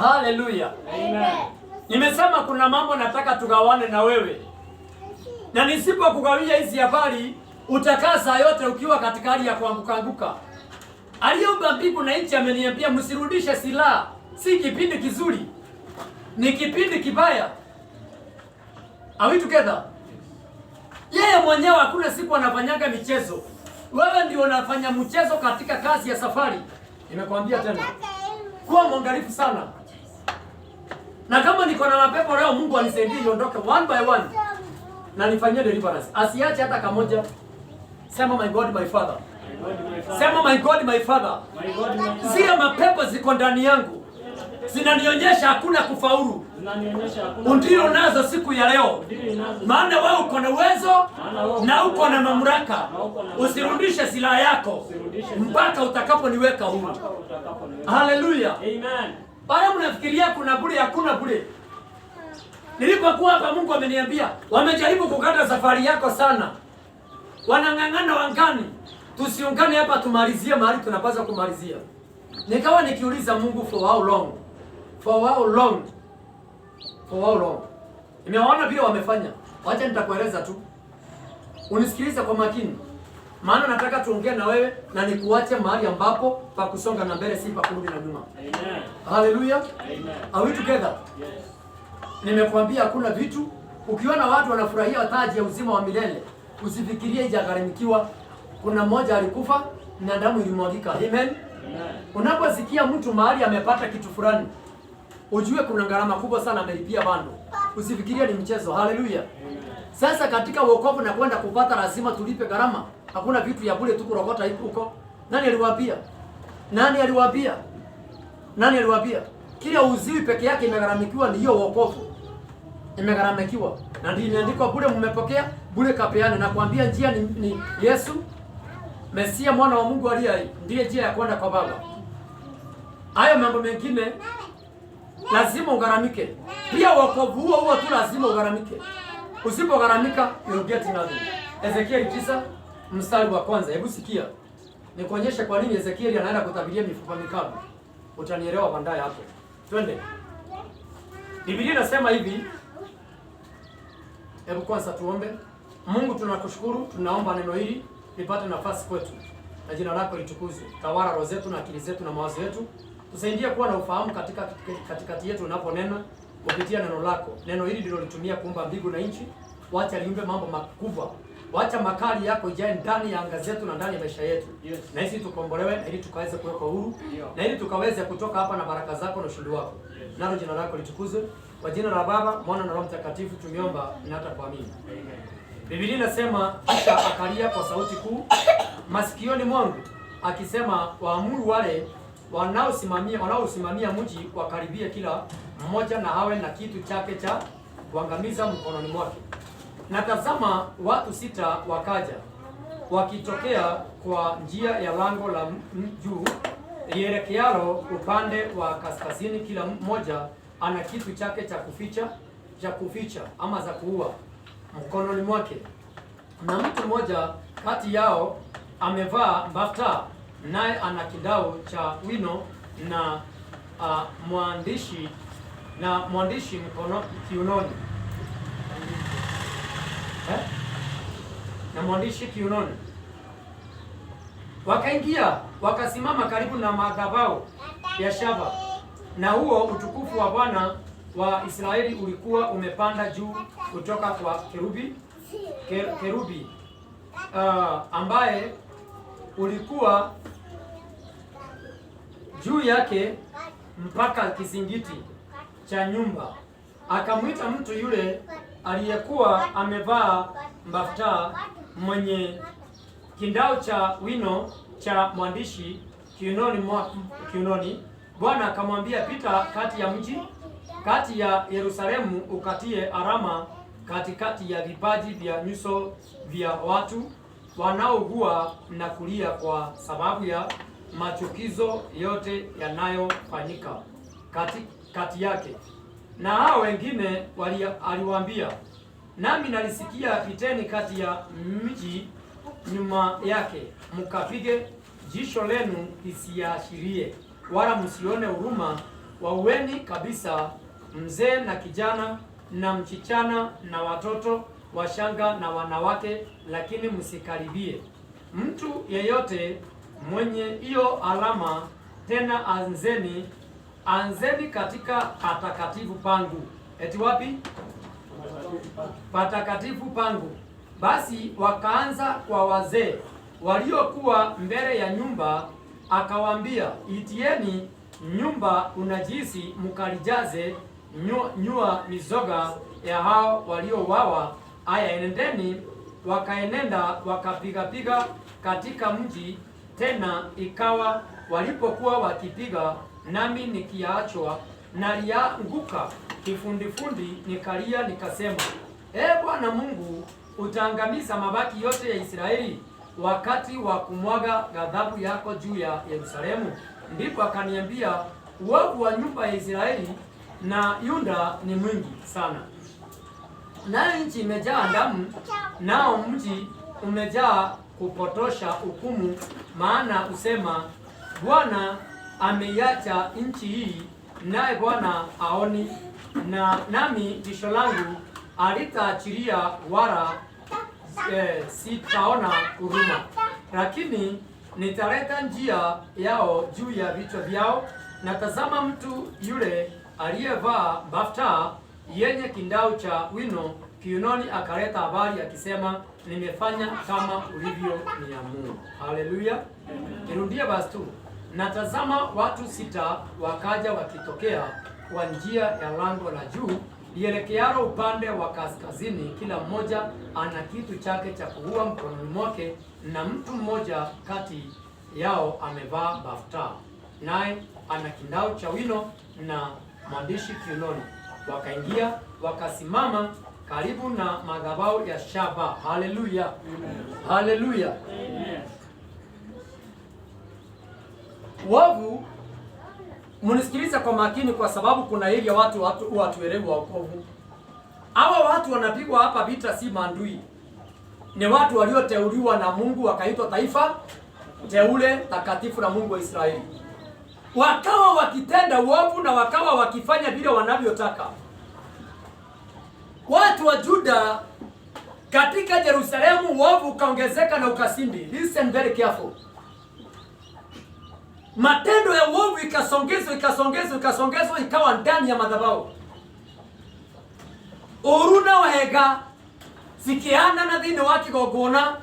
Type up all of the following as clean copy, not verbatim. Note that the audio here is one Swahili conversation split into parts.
Haleluya. Amen. Nimesema kuna mambo nataka tugawane na wewe, na nisipokugawia hizi habari utakaa saa yote ukiwa katika hali ya kuanguka. Aliyeumba mbingu na nchi ameniambia msirudishe silaha. Si kipindi kizuri, ni kipindi kibaya. Are we together? Yeye mwenyewe hakuna siku anafanyaga michezo. Wewe ndio unafanya mchezo katika kazi ya safari. Nimekwambia tena, kuwa mwangalifu sana. Na kama niko na mapepo leo, Mungu anisaidie niondoke one by one na nifanyie deliverance. Asiache hata kamoja. Sema my God my Father. Sema my God my Father. Zile mapepo ziko ndani yangu zinanionyesha hakuna kufaulu. Ndio nazo siku ya leo. Maana wewe uko na uwezo na uko na mamlaka. Usirudishe silaha yako mpaka utakaponiweka huru. Haleluya. Amen. Baya mnafikiria kuna bure, hakuna bure. Nilipokuwa hapa Mungu ameniambia wamejaribu kukata safari yako sana. Wanang'ang'ana wangani. Tusiungane hapa tumalizie mahali tunapaswa kumalizia. Nikawa nikiuliza Mungu for how long? For how long? For how long? Nimeona vile wamefanya. Wacha nitakueleza tu. Unisikilize kwa makini. Maana nataka tuongee na wewe na nikuache mahali ambapo pa kusonga na mbele, si pa kurudi na nyuma. Amen. Hallelujah. Amen. Are we together? Yes. Nimekwambia hakuna vitu. Ukiona watu wanafurahia taji ya uzima wa milele, usifikirie haijagaramikiwa. Kuna mmoja alikufa na damu ilimwagika. Amen. Amen. Unaposikia mtu mahali amepata kitu fulani, ujue kuna gharama kubwa sana amelipia bando. Usifikirie ni mchezo. Hallelujah. Sasa katika wokovu na kwenda kupata lazima tulipe gharama. Hakuna vitu ya bure tu kurokota huko. Nani aliwaambia? Nani aliwaambia? Nani aliwaambia? Kila uziwi peke yake imegharamikiwa, ni hiyo wokovu. Imegharamikiwa. Na ndio imeandikwa bure mmepokea, bure kapeane. Na kuambia njia ni Yesu Mesia, mwana wa Mungu aliye hai, ndiye njia ya kwenda kwa Baba. Hayo mambo mengine lazima ugharamike. Pia wokovu huo tu lazima ugharamike. Usipogharamika you get nothing. Ezekiel 9 mstari wa kwanza. Hebu sikia. Nikuonyeshe kwa nini Ezekiel anaenda kutabiria mifupa mikavu. Utanielewa baadaye hapo. Twende. Biblia inasema hivi. Hebu kwanza tuombe. Mungu tunakushukuru, tunaomba neno hili lipate nafasi kwetu. Na jina lako litukuzwe. Tawala roho zetu na akili zetu na mawazo yetu. Tusaidie kuwa na ufahamu katikati yetu unaponena kupitia neno lako. Neno hili ndilo litumia kuumba mbingu na nchi. Wacha liumbe mambo makubwa. Wacha makali yako ijae ndani ya anga zetu na ndani ya maisha yetu. Yes. Na sisi tukombolewe, ili tukaweze kuwekwa huru. Na ili tukaweze kutoka hapa na baraka zako na ushindi wako. Yes. Nalo jina lako litukuzwe. Kwa jina la Baba, Mwana na Roho Mtakatifu tumeomba na hata kuamini. Amen. Biblia inasema kisha akalia kwa sauti kuu masikioni mwangu akisema, waamuru wale wanaosimamia mji wakaribie, kila mmoja na hawe na kitu chake cha kuangamiza mkononi mwake. Na tazama, watu 6 wakaja wakitokea kwa njia ya lango la juu lielekealo upande wa kaskazini, kila mmoja ana kitu chake cha kuficha ama za kuua mkononi mwake. Na mtu mmoja kati yao amevaa bafta, naye ana kidao cha wino na mwandishi mkono kiunoni. Na mwandishi kiunoni. Wakaingia wakasimama karibu na madhabahu ya shaba, na huo utukufu wa Bwana wa Israeli ulikuwa umepanda juu kutoka kwa kerubi ambaye ulikuwa juu yake mpaka kizingiti cha nyumba. Akamwita mtu yule aliyekuwa amevaa bafta mwenye kindao cha wino cha mwandishi kiunoni. Bwana akamwambia, pita kati ya mji, kati ya Yerusalemu, ukatie alama katikati ya vipaji vya nyuso vya watu wanaougua na kulia kwa sababu ya machukizo yote yanayofanyika kati yake. Na hao wengine aliwaambia, nami nalisikia, piteni kati ya mji nyuma yake, mkapige jisho lenu lisiashirie, wala msione huruma waueni kabisa mzee na kijana na mchichana na watoto washanga na wanawake, lakini msikaribie mtu yeyote mwenye hiyo alama. Tena anzeni katika patakatifu pangu. Eti wapi? Patakatifu pangu. Basi wakaanza kwa wazee waliokuwa mbele ya nyumba, akawaambia, itieni nyumba unajisi, mkalijaze nyua mizoga ya hao waliouawa. Aya, enendeni. Wakaenenda wakapiga katika mji. Tena ikawa walipokuwa wakipiga, nami nikiachwa nalianguka kifundifundi, nikalia nikasema, Bwana Mungu, utaangamiza mabaki yote ya Israeli wakati wa kumwaga ghadhabu yako juu ya Yerusalemu? Ndipo akaniambia, uovu wa nyumba ya Israeli na Yuda ni mwingi sana, nayo nchi imejaa damu, nao mji umejaa kupotosha hukumu. Maana usema, Bwana ameiacha nchi hii, naye Bwana aoni, nami jicho langu alitaachilia, wala sitaona huruma. Lakini nitaleta njia yao juu ya vichwa vyao. Na tazama, mtu yule aliyevaa bafta yenye kindau cha wino kiunoni akaleta habari akisema, nimefanya kama ulivyoniamuru. Haleluya. Nirudie basi tu. Na tazama, watu 6 wakaja wakitokea kwa njia ya lango la juu lielekealo upande wa kaskazini, kila mmoja ana kitu chake cha kuua mkononi mwake, na mtu mmoja kati yao amevaa bafta, naye ana kindau cha wino na maandishi kiunoni. Wakaingia wakasimama karibu na madhabahu ya shaba. Haleluya, haleluya. Wavu, mnisikiliza kwa makini, kwa sababu kuna ile watu watuelewe wokovu. Hawa watu wanapigwa hapa vita, si maandui, ni watu walioteuliwa na Mungu, wakaitwa taifa teule takatifu na Mungu wa Israeli. Wakawa wakitenda uovu na wakawa wakifanya vile wanavyotaka. Watu wa Juda katika Yerusalemu, uovu ukaongezeka na ukasindi. Listen very careful. Matendo ya uovu ikasongezwa ikawa ndani ya madhabahu. Uruna wahega sikiana na dhini waki gogona,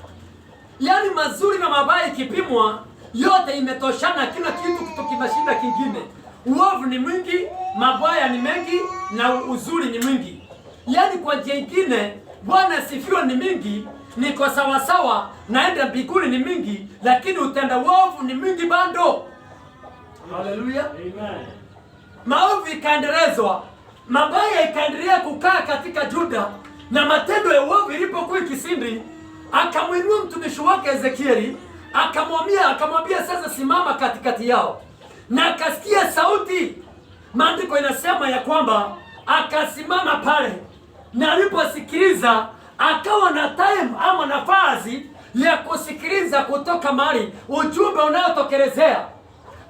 yani mazuri na mabaya ikipimwa, yote imetoshana, kila kitu kutokimashinda kingine. Uovu ni mwingi, mabaya ni mengi, na uzuri ni mwingi. Yani kwa njia nyingine, Bwana sifiwa, ni mingi, ni kwa sawasawa naenda mbinguni ni mingi, lakini utenda uovu ni mingi bando. Haleluya. Amen. Maovu ikaendelezwa, mabaya ikaendelea kukaa katika Juda, na matendo ya uovu ilipokuwa ikisindi, akamwinua mtumishi wake Ezekieli, akamwambia sasa simama katikati yao. Na akasikia sauti. Maandiko inasema ya kwamba akasimama pale, na aliposikiliza akawa na time ama nafasi ya kusikiliza kutoka mahali ujumbe unayotokelezea.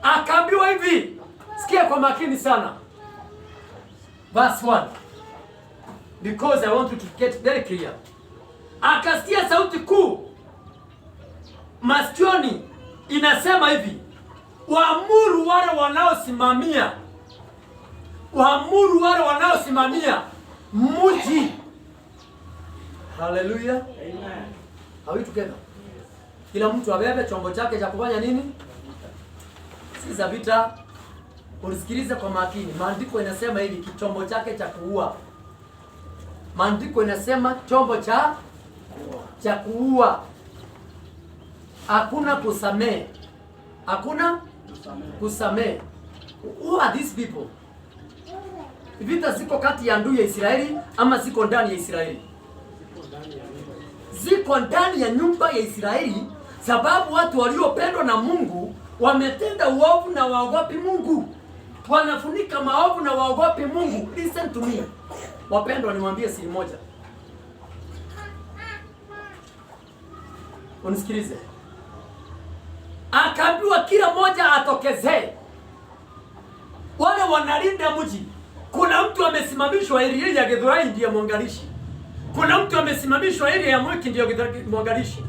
Akaambiwa hivi, sikia kwa makini sana. Verse 1. Because I want you to get very clear. Akasikia sauti kuu masikioni inasema hivi, waamuru wale wanaosimamia mji. Hallelujah. Amen. Are we together? Kila mtu abebe chombo chake cha kufanya nini? Si za vita. Ulisikiliza kwa makini. Maandiko inasema hivi, kichombo chake cha kuua. Maandiko inasema chombo cha kuua. Hakuna kusamehe. Hakuna kusamehe. Who are these people? Vita ziko kati ya ndui ya Israeli ama ziko ndani ya Israeli? Ziko ndani ya nyumba ya Israeli, sababu watu waliopendwa na Mungu wametenda uovu na waogopi Mungu. Wanafunika maovu na waogopi Mungu. Listen to me. Wapendwa, niwaambie siri moja. Unisikilize. Akaambiwa kila mmoja atokezee. wale wanalinda mji. Kuna mtu amesimamishwa area ya Githurai ndiye mwangalishi. Kuna mtu amesimamishwa area ya Mwiki ndiye mwangalishi.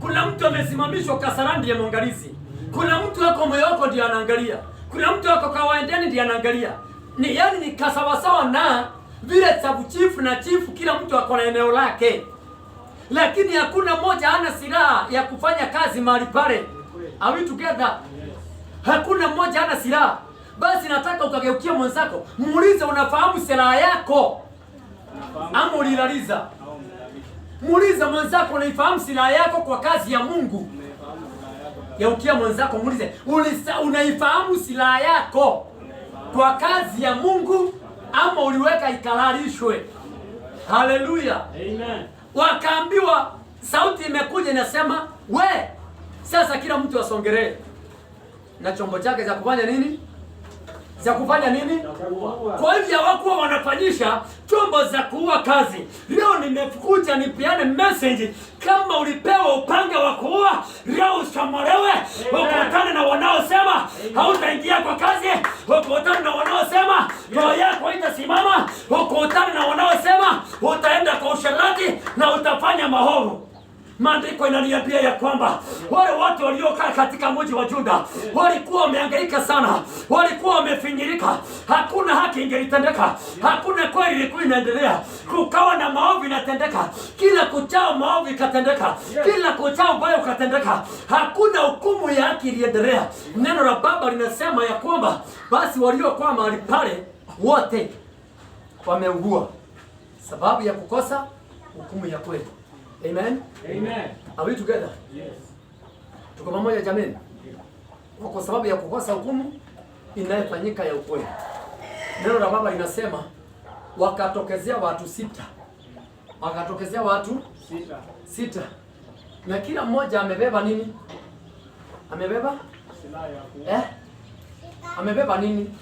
Kuna mtu amesimamishwa Kasarani ndiye mwangalizi. Kuna mtu wako Moyoko ndiye anaangalia. Kuna mtu wako Kawaendeni ndiye anaangalia. Ni yani ni kasawasawa na vile sabu chifu na chifu, kila mtu ako na eneo lake. Lakini hakuna mmoja ana silaha ya kufanya kazi mahali pale. Are we together? Hakuna mmoja ana silaha. Basi nataka ukageukia mwenzako, muulize unafahamu silaha yako? Ama ulilaliza? Muulize mwenzako unaifahamu silaha yako kwa kazi ya Mungu? Geukia mwenzako muulize, unaifahamu silaha yako kwa kazi ya Mungu ama uliweka ikalalishwe? Haleluya. Amen. Wakaambiwa, sauti imekuja inasema, we sasa kila mtu asongelee na chombo chake za kufanya nini? Za kufanya nini? Kwa hivyo hawakuwa wanafanyisha chombo za kuua kazi. Leo nimekuja nipeane message, kama ulipewa upanga wa kuua, leo usamolewe. Ukutane na wanaosema hautaingia kwa kazi. Ukutane na wanaosema roho yako haitasimama. Ukutane na wanaosema utaenda kwa usherati na utafanya maovu. Maandiko inaniambia ya kwamba wale watu waliokaa katika mji wa Juda walikuwa wamehangaika sana, walikuwa wamefinyirika, hakuna haki ingelitendeka, hakuna kweli ilikuwa inaendelea, kukawa na maovu inatendeka, kila kuchao maovu ikatendeka, kila kuchao mbaya ukatendeka, hakuna hukumu ya haki iliendelea. Neno la Baba linasema ya kwamba basi waliokuwa mahali pale wote wameugua sababu ya kukosa hukumu ya kweli. Amen. Amen. Are we together? Yes. Tuko pamoja jameni? Kwa sababu ya kukosa hukumu inayofanyika ya ukweli. Neno la Baba linasema wakatokezea watu sita. Wakatokezea watu sita. Na kila mmoja amebeba nini? Amebeba silaha ya amebeba nini?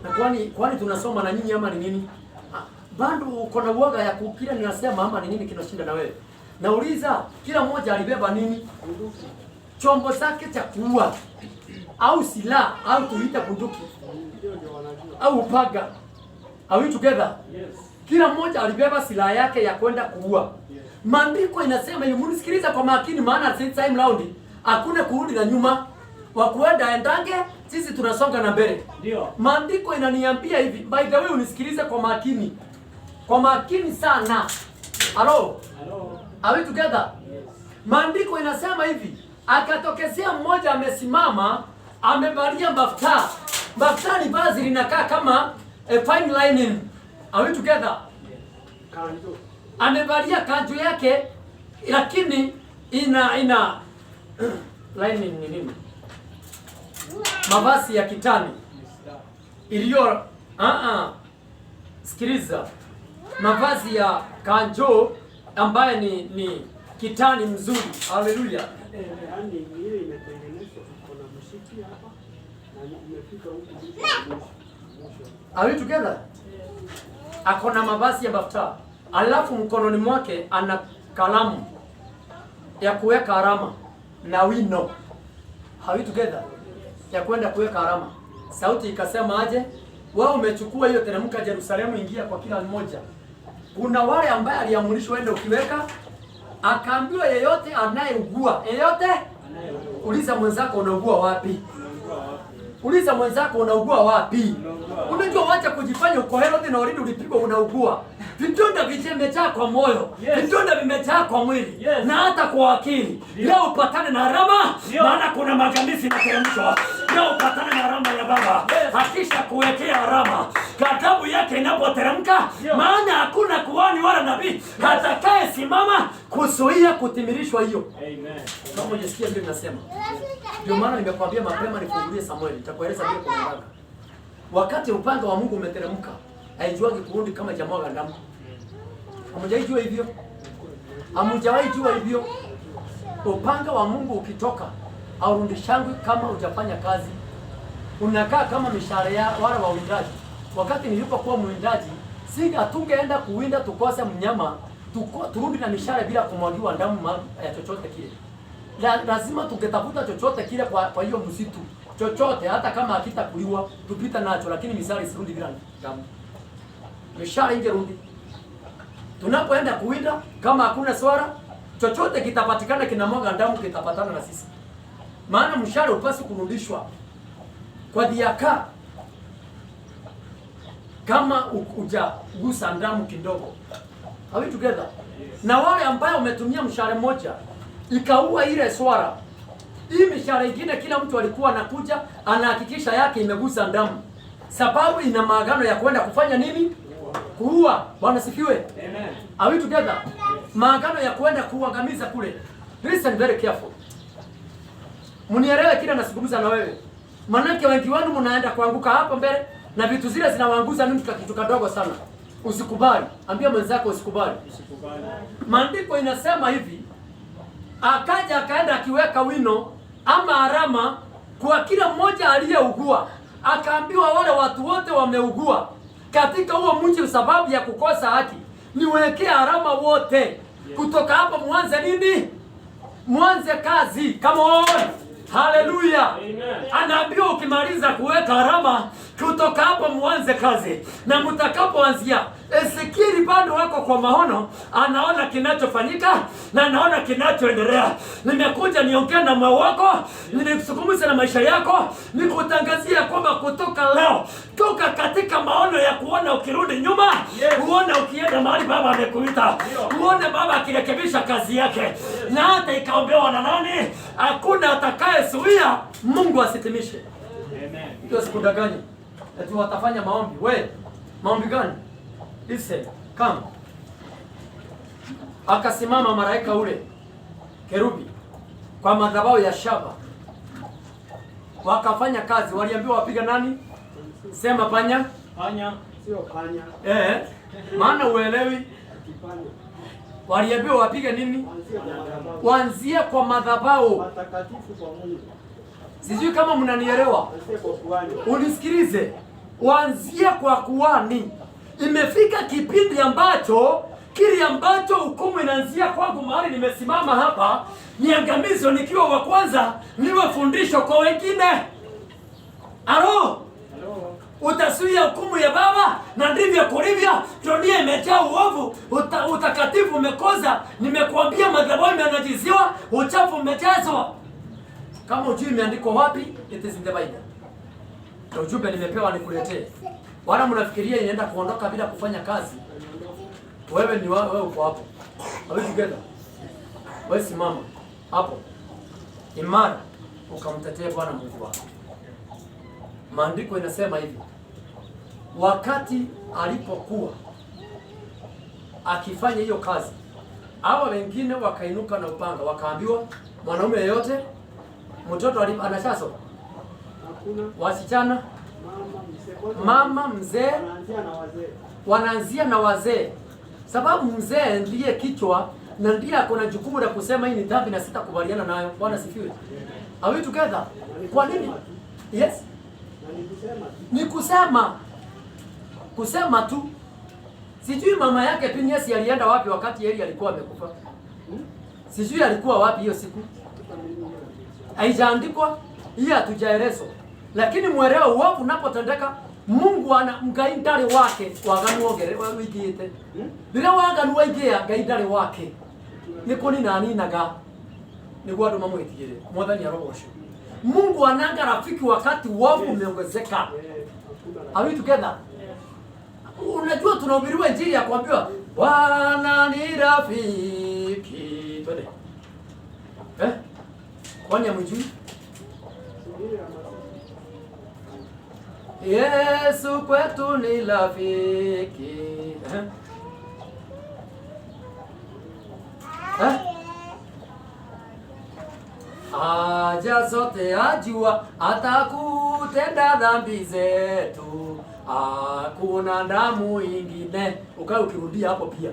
Na kwani tunasoma na nyinyi ama ni nini? Bado uko na uoga ya kukila ninasema ama ni nini kinashinda na wewe? Nauliza, kila mmoja alibeba nini? Chombo chake cha kuua au silaha au tuita bunduki au upaga. Are we together? Yes. Kila mmoja alibeba silaha yake ya kwenda kuua. Maandiko inasema hivi, mnisikiliza kwa makini, maana this time round hakuna kurudi na nyuma. Wa kuenda endange, sisi tunasonga na mbele. Ndio. Maandiko inaniambia hivi, by the way unisikilize kwa makini. Kwa makini sana. Hello? Hello. Are we together? Yes. Maandiko inasema hivi, akatokezea mmoja amesimama, amevalia bafta. Bafta ni vazi linakaa kama a fine linen. Are we together? Yes. Kanzu. Amevalia kanzu yake lakini ina linen ni nini? Mavazi ya kitani. Iliyo sikiliza. Mavazi ya kanjo ambaye ni kitani mzuri. Haleluya. Yaani ile imetengenezwa kuna mshiki hapa na imefika huko. Are we together? Akona mavazi ya bafta. Alafu mkononi mwake ana kalamu ya kuweka alama na wino. Are we together? Ya kwenda kuweka alama. Sauti ikasema aje? Wao umechukua hiyo, teremka Yerusalemu, ingia kwa kila mmoja. Kuna wale ambaye aliamrishwa ende ukiweka, akaambiwa yeyote anayeugua, yeyote uliza mwenzako unaugua wapi? Uliza mwenzako unaugua wapi? Unajua wacha kujifanya uko Herod na already ulipigwa unaugua. Vidonda vimejaa kwa moyo, vidonda vimejaa kwa mwili, na hata kwa akili. Leo upatane na alama, maana kuna maangamizi yanateremshwa. Leo upatane na alama ya Baba. Hakisha kuwekea alama. Ghadhabu yake inapoteremka, maana hakuna kuhani wala nabii atakaye simama kuzuia kutimilishwa hiyo. Amen. Kama unasikia vile ninasema. Ndio maana nimekwambia mapema nifungulie Samueli, nitakueleza vile kunaenda. Wakati upanga wa Mungu umeteremka, haijuagi kurudi kama jamaa wa damu. Hamjaijua hivyo? Hamjawahi jua hivyo? Upanga wa Mungu ukitoka, haurudishangwi kama hujafanya kazi. Unakaa kama mishale ya wale wawindaji. Wakati nilipokuwa mwindaji, tungeenda kuwinda tukose mnyama, turudi na mishale bila kumwagiwa damu ya chochote kile. Lazima tungetafuta chochote kile kwa hiyo msitu. chochote, hata kama hakitakuliwa tupita nacho, lakini mishale isirudi bila damu. Mishale ingerudi. Tunapoenda kuwinda, kama hakuna swara, chochote kitapatikana kinamwaga damu, kitapatana na sisi. Maana mshale upasi kurudishwa kwa diaka kama ujagusa damu kidogo. Are we together? Na wale ambao umetumia mshale moja ikaua ile swara, hii mishale ingine kila mtu alikuwa anakuja anahakikisha yake imegusa damu, sababu ina maagano ya kwenda kufanya nini? Kuua. Bwana sifiwe. Amen. Are we together? Maagano ya kwenda kuangamiza kule. Listen very careful. Mnielewe kile nasungumza na wewe. Manake wengi wenu mnaenda kuanguka hapo mbele na vitu zile zinawaanguza ni kitu kadogo sana. Usikubali. Ambia mwenzako usikubali. Usikubali. Maandiko inasema hivi, akaja akaenda akiweka wino ama alama kwa kila mmoja aliyeugua. Akaambiwa wale watu wote wameugua katika huo mji sababu ya kukosa haki, niwekee alama wote. Kutoka hapo mwanze nini? Mwanze kazi. Come on. Haleluya. Anaambiwa ukimaliza kuweka alama, kutoka hapo mwanze kazi. Na mtakapoanzia, Ezekieli bado wako kwa maono, anaona kinachofanyika na anaona kinachoendelea. Nimekuja niongee na moyo wako, nikusukumisha na maisha yako, nikutangazia kwamba kutoka leo, toka katika maono ya kuona ukirudi nyuma, uone ukienda mahali Baba amekuita, uone Baba akirekebisha kazi yake. Na hata ikaombewa na nani, hakuna atakayezuia Mungu asitimishe. Amen. Ndio sikudanganye. Eti watafanya maombi. We, maombi gani? Listen, come. Akasimama malaika ule kerubi kwa madhabahu ya shaba. Wakafanya kazi, waliambiwa wapiga nani? Sema panya. Panya, sio panya. Maana uelewi. Waliambiwa wapige nini? Waanzie kwa madhabahu matakatifu kwa Mungu. Sijui kama mnanielewa. Unisikilize. Waanzie kwa kuhani. Imefika kipindi ambacho kile ambacho hukumu inaanzia kwangu mahali nimesimama hapa, niangamizo nikiwa wa kwanza, niwe fundisho kwa wengine. Alo? Utasuia hukumu ya Baba, na ndivyo kulivyo. Dunia imejaa uovu, utakatifu umekoza. Nimekuambia madhabahu imenajiziwa, uchafu umejazwa. Kama ujui imeandikwa wapi, it is in the Bible. Na ujumbe nimepewa nikuletee. Wala mnafikiria inaenda kuondoka bila kufanya kazi. Wewe ni wewe uko hapo. Are we together? Wewe simama hapo imara ukamtetee Bwana Mungu wako. Maandiko inasema hivi, wakati alipokuwa akifanya hiyo kazi, hawa wengine wakainuka na upanga, wakaambiwa mwanaume yeyote, mtoto anashasoma, hakuna wasichana, mama mzee, wanaanzia na wazee, sababu mzee ndiye kichwa na ndiye akona jukumu la kusema hii ni dhambi na sitakubaliana nayo. Bwana sifiwe. Are we together? Kwa nini? Yes. Ni kusema tu. Sijui mama yake Pinesi alienda wapi wakati Eli alikuwa amekufa. Sijui alikuwa wapi hiyo siku. Haijaandikwa, hii hatujaelezwa. Lakini mwelewa uovu unapotendeka, Mungu ana mgaindari wake waganu ogere wigite. Bila waganu waigea gaindari wake. Niko ni nani naga. Ni gwadu mamwetigire. Mwathani arogosho. Mungu ananga rafiki wakati uovu umeongezeka. Are we together? Unajua tunahubiriwa injili ya kuambiwa Bwana ni rafiki. Twende. Kwani mjui? Yesu kwetu ni rafiki. Haja zote ajua, atakutenda dhambi zetu. Hakuna damu ingine. Ukae ukirudia hapo pia.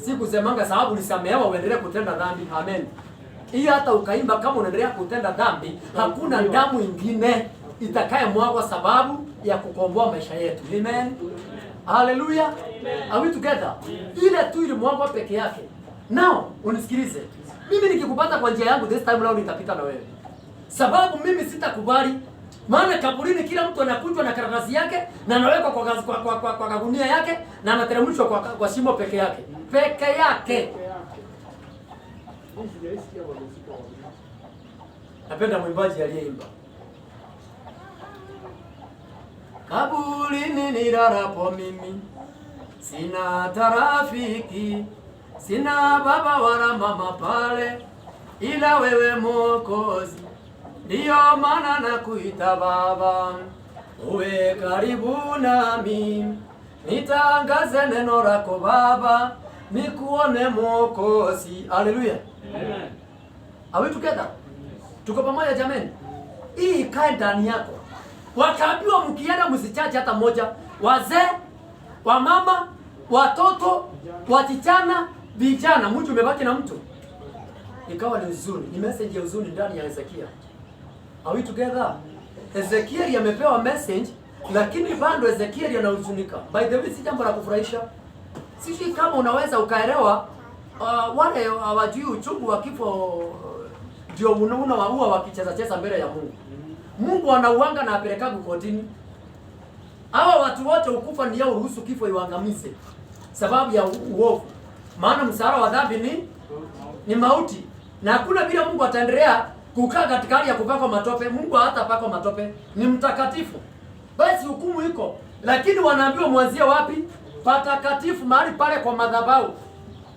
Si kusemanga sababu ulisamehewa uendelee kutenda dhambi. Amen. Hii hata ukaimba kama unaendelea kutenda dhambi, hakuna damu ingine itakayemwagwa sababu ya kukomboa maisha yetu. Amen. Hallelujah. Are we together? Ile tu ilimwagwa peke yake. Now, unisikilize. Mimi nikikupata kwa njia yangu this time round nitapita na wewe. Sababu mimi sitakubali Maana kaburini kila mtu anakunjwa na karatasi yake na anawekwa kwa kagunia yake na anateremshwa kwa shimo peke yake. Peke yake. Napenda mwimbaji aliyeimba. Kaburini nilalapo mimi, sina tarafiki, sina baba wala mama pale, ila wewe Mwokozi, ndiyo maana nakuita Baba. Uwe karibu nami, nitangaze neno lako Baba, nikuone Mwokozi. Haleluya. Amen. Are we together? Tuko pamoja jameni? Hii ikae ndani yako. Wakaambiwa mkienda msichache hata moja. Wazee, wamama, watoto, wasichana, vijana, mtu umebaki na mtu. Ikawa ni huzuni. Ni message ya huzuni ndani ya Ezekiel. Are we together? Ezekiel amepewa message lakini bado Ezekiel anahuzunika. By the way, si jambo la kufurahisha. Sisi kama unaweza ukaelewa wale hawajui uchungu wa kifo ndio unaona waua wakicheza mbele ya Mungu. Mungu anauanga na apeleka kotini. Hawa watu wote ukufa ni yao ruhusu kifo iwaangamize. Sababu ya uovu. Maana msara wa dhambi ni mauti. Na hakuna bila Mungu ataendelea kukaa katika hali ya kupakwa matope. Mungu hatapakwa matope. Ni mtakatifu. Basi hukumu iko. Lakini wanaambiwa mwanzie wapi? Patakatifu, mahali pale kwa madhabahu.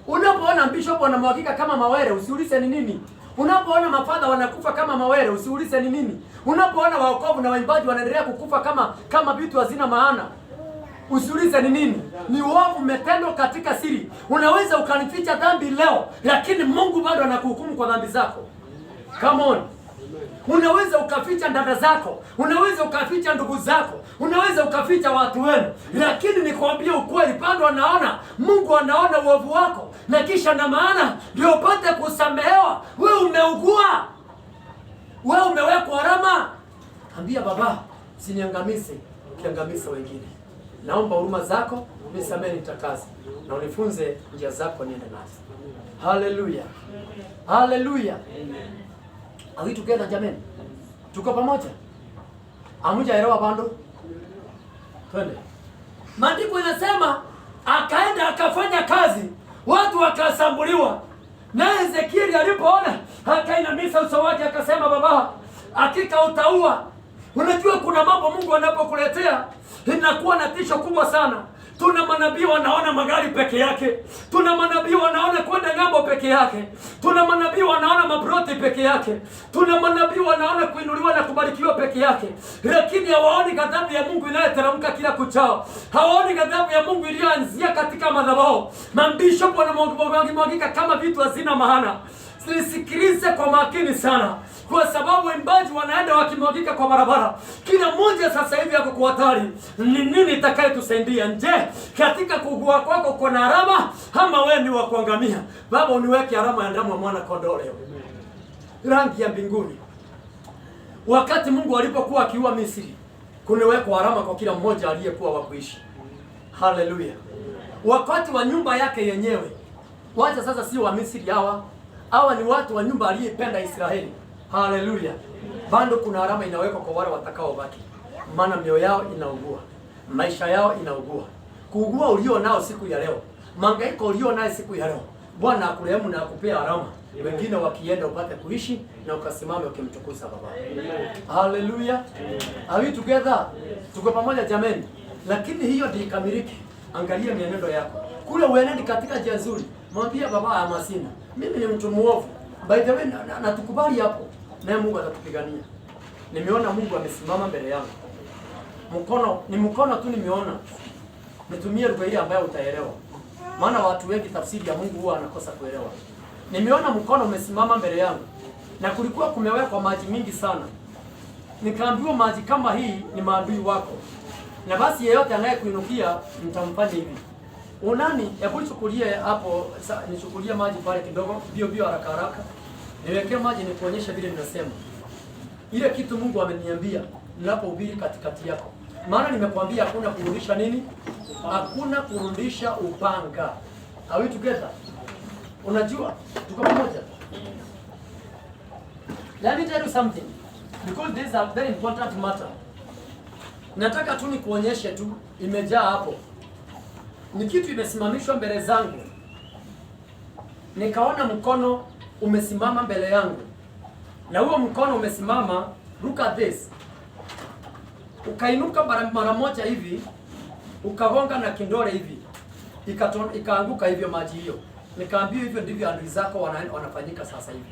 Unapoona bishop wanamwagika kama mawere, usiulize ni nini. Unapoona mafadha wanakufa kama mawere, usiulize ni nini. Unapoona waokovu na waimbaji wanaendelea kukufa kama vitu hazina maana, usiulize ni nini. Ni uovu umetendwa katika siri. Unaweza ukanificha dhambi leo, lakini Mungu bado anakuhukumu kwa dhambi zako. Come on. Unaweza ukaficha dada zako, unaweza ukaficha ndugu zako, unaweza ukaficha watu wenu, lakini nikwambie ukweli, bado anaona. Mungu anaona uovu wako, na kisha na maana ndio upate kusamehewa. Wewe umeugua, wewe umewekwa alama. Ambia Baba, usiniangamize ukiangamiza wengine. Naomba huruma zako, nisamehe, nitakaze na unifunze njia zako niende nazo. Hallelujah. Hallelujah. Are we together jameni? Tuko pamoja? Hamujaelewa bado? Twende. Maandiko inasema akaenda akafanya kazi, watu wakasambuliwa. Na Ezekiel alipoona akainamisha uso wake akasema, Baba, hakika utaua. Unajua kuna mambo Mungu anapokuletea inakuwa na tisho kubwa sana. Tuna manabii wanaona magari peke yake. Tuna manabii wanaona kwenda ngambo peke yake. Tuna manabii wanaona mabroti peke yake. Tuna manabii wanaona kuinuliwa na kubarikiwa peke yake. Lakini hawaoni ghadhabu ya Mungu inayoteremka kila kuchao. Hawaoni ghadhabu ya Mungu iliyoanzia katika madhabahu. Mabishop wanamwagika kama vitu hazina maana. Nisikilize kwa makini sana, kwa sababu waimbaji wanaenda wakimwagika kwa barabara. Kila mmoja sasa hivi yako kwa hatari. Ni nini itakayetusaidia? Je, katika kugua kwako kuna alama ama wewe ni wa kuangamia? Baba, uniweke alama ya damu ya mwana kondoo leo, rangi ya mbinguni. Wakati Mungu alipokuwa akiua Misri, kunawekwa alama kwa kila mmoja aliyekuwa wa kuishi. Haleluya. Wakati wa nyumba yake yenyewe, wacha sasa sio wa Misri hawa ni watu wa nyumba aliyependa Israeli. Haleluya. Bado kuna alama inawekwa kwa wale watakaobaki. Maana mioyo yao inaugua. Maisha yao inaugua. Kuugua ulio nao siku ya leo, mangaiko ulio nayo siku ya leo, Bwana akurehemu na akupea alama. Wengine wakienda upate kuishi na ukasimame ukimtukuza Baba. Haleluya. Are we together? Tuko pamoja jameni. Lakini hiyo ndio ikamilike. Angalia mienendo yako. Kule uenende katika njia nzuri. Mwambie Baba amasina, mimi ni mtu muovu. By the way, na tukubali hapo. Naye Mungu atatupigania. Nimeona Mungu amesimama mbele yangu. Mkono tu nimeona. Nitumie lugha ile ambayo utaelewa. Maana watu wengi tafsiri ya Mungu huwa anakosa kuelewa. Nimeona mkono umesimama mbele yangu. Na kulikuwa kumewekwa maji mingi sana. Nikaambiwa maji kama hii ni maadui wako. Na basi yeyote anayekuinukia nitamfanya hivi. Unani, hebu nichukulie hapo, nichukulie maji pale kidogo, bio haraka haraka. Niwekee maji nikuonyesha vile ninasema. Ile kitu Mungu ameniambia ninapohubiri katikati yako. Maana nimekuambia hakuna kurudisha nini? Hakuna kurudisha upanga. Are we together? Unajua, tuko pamoja. Let me tell you something. because this is a very important matter. Nataka tu nikuonyeshe tu, imejaa hapo. Ni kitu imesimamishwa mbele zangu. Nikaona mkono umesimama mbele yangu. Na huo mkono umesimama, look at this. Ukainuka mara moja hivi, ukagonga na kindole hivi. Ikaanguka hivyo maji hiyo. Nikaambiwa hivyo ndivyo adui zako wanafanyika sasa hivi.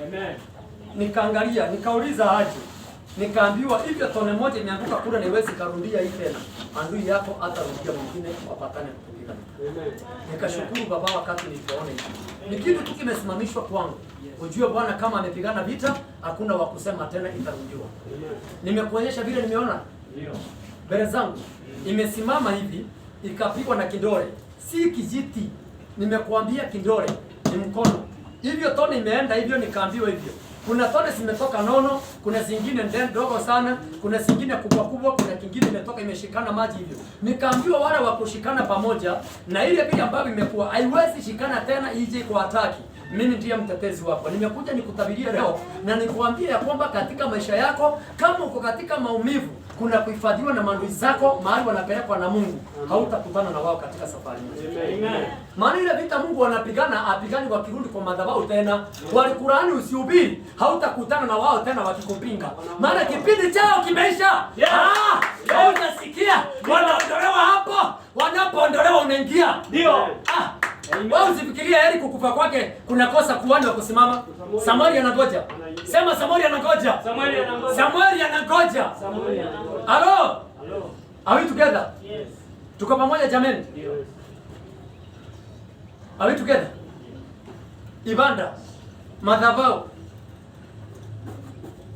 Amen. Nikaangalia, nikauliza aje. Nikaambiwa hivyo tone moja imeanguka kule, niwezi karudia hii tena. Adui yako hatarudia mwingine wapatane kupigana. Amen. Nikashukuru Baba wakati nilipoona hivi. Ni kitu tu kimesimamishwa kwangu. Ujue Bwana kama amepigana vita, hakuna wa kusema tena itarudiwa. Nimekuonyesha vile nimeona. Ndio. Mbele zangu imesimama hivi, ikapigwa na kidole. Si kijiti. Nimekuambia kidole, ni mkono. Hivyo tone imeenda hivyo, nikaambiwa hivyo. Kuna tone zimetoka nono, kuna zingine ndogo sana, kuna zingine kubwa kubwa, kuna kingine imetoka imeshikana maji hivyo. Nikaambiwa wale wa kushikana pamoja na ile pia ambayo imekuwa haiwezi shikana tena ije kwa ataki. Mimi ndiye mtetezi wako. Nimekuja nikutabirie leo na nikuambia ya kwamba katika maisha yako kama uko katika maumivu, kuna kuhifadhiwa na maadui zako mahali wanapelekwa na Mungu. Hautakutana na wao katika safari hii. Amen. Maana ile vita Mungu anapigana, apigani wakirudi kwa madhabahu tena. Walikulaani usihubiri, hautakutana na wao tena wakikupinga. Maana kipindi chao kimeisha. Wewe unasikia? Wanaondolewa hapo. Wanapoondolewa unaingia. Ndio. Wewe usifikirie heri kukufa kwake kunakosa kuwani wa kusimama. Samueli anangoja. Sema Samueli anangoja. Samueli anangoja. Samueli anangoja. Samueli anangoja. Hello? Hello. Are we together? Yes. Tuko pamoja jameni? Ndio. Are we together? Ibada, madhabahu.